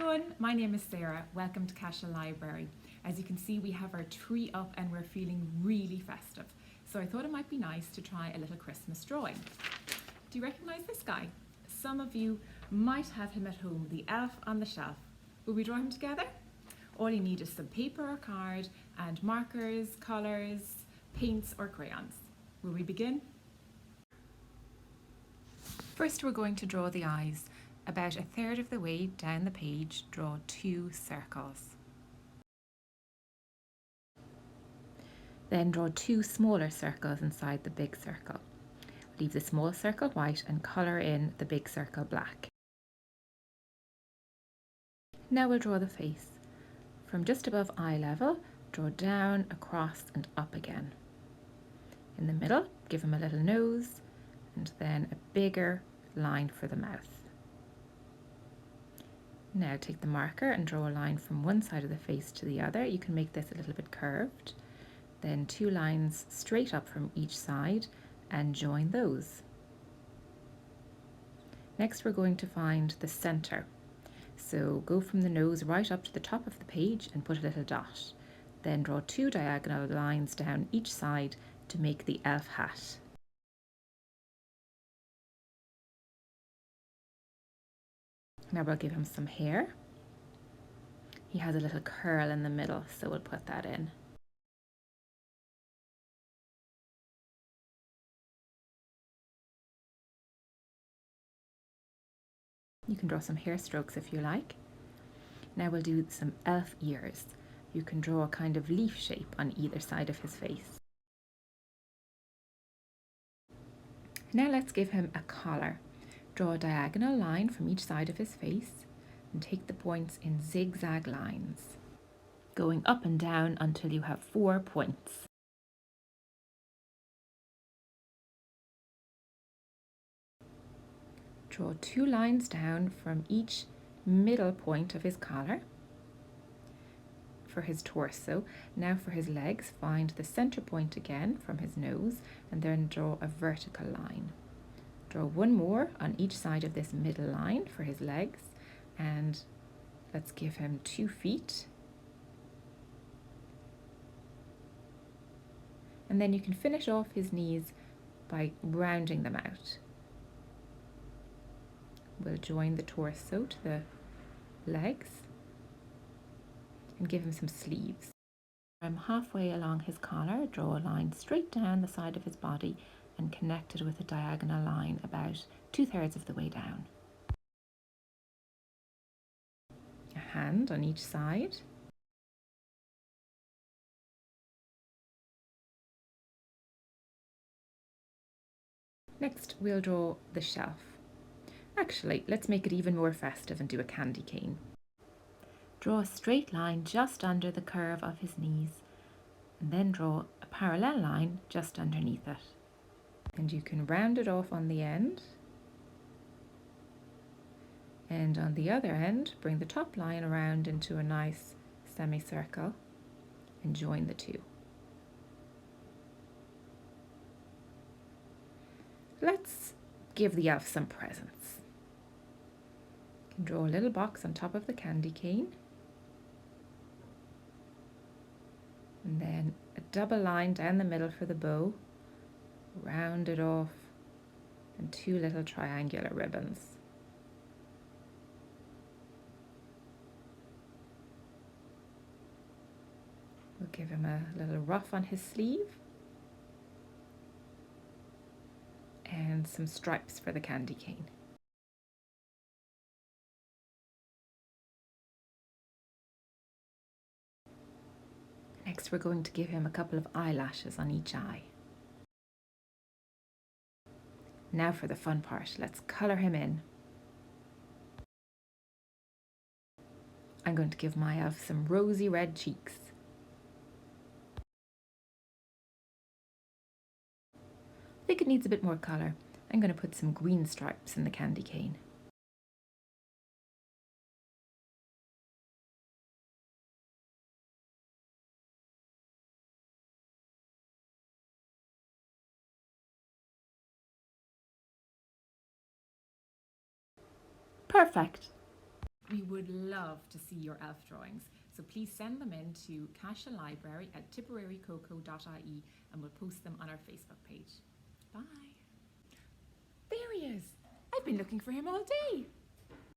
everyone, my name is Sarah. Welcome to Cashel Library. As you can see, we have our tree up and we're feeling really festive. So I thought it might be nice to try a little Christmas drawing. Do you recognise this guy? Some of you might have him at home, the elf on the shelf. Will we draw him together? All you need is some paper or card and markers, colours, paints or crayons. Will we begin? First we're going to draw the eyes. About a third of the way down the page, draw 2 circles. Then draw 2 smaller circles inside the big circle. Leave the small circle white and colour in the big circle black. Now we'll draw the face. From just above eye level, draw down, across and up again. In the middle, give him a little nose and then a bigger line for the mouth. Now take the marker and draw a line from one side of the face to the other. You can make this a little bit curved. Then 2 lines straight up from each side and join those. Next we're going to find the centre. So go from the nose right up to the top of the page and put a little dot. Then draw 2 diagonal lines down each side to make the elf hat. Now we'll give him some hair. He has a little curl in the middle, so we'll put that in. You can draw some hair strokes if you like. Now we'll do some elf ears. You can draw a kind of leaf shape on either side of his face. Now let's give him a collar. Draw a diagonal line from each side of his face and take the points in zigzag lines, going up and down until you have 4 points. Draw 2 lines down from each middle point of his collar for his torso. Now for his legs, find the center point again from his nose and then draw a vertical line. Draw 1 more on each side of this middle line for his legs, and let's give him 2 feet. And then you can finish off his knees by rounding them out. We'll join the torso to the legs and give him some sleeves. From halfway along his collar, draw a line straight down the side of his body and connect it with a diagonal line about 2/3 of the way down. A hand on each side. Next we'll draw the shelf. Actually, let's make it even more festive and do a candy cane. Draw a straight line just under the curve of his knees and then draw a parallel line just underneath it. And you can round it off on the end, and on the other end bring the top line around into a nice semicircle and join the 2. Let's give the elf some presents. You can draw a little box on top of the candy cane and then a double line down the middle for the bow, round it off, and 2 little triangular ribbons. We'll give him a little ruff on his sleeve and some stripes for the candy cane. Next we're going to give him a couple of eyelashes on each eye. Now for the fun part, let's colour him in. I'm going to give my elf some rosy red cheeks. I think it needs a bit more colour. I'm going to put some green stripes in the candy cane. Perfect! We would love to see your elf drawings, so please send them in to Cashel Library at tipperarycoco.ie and we'll post them on our Facebook page. Bye. There he is. I've been looking for him all day.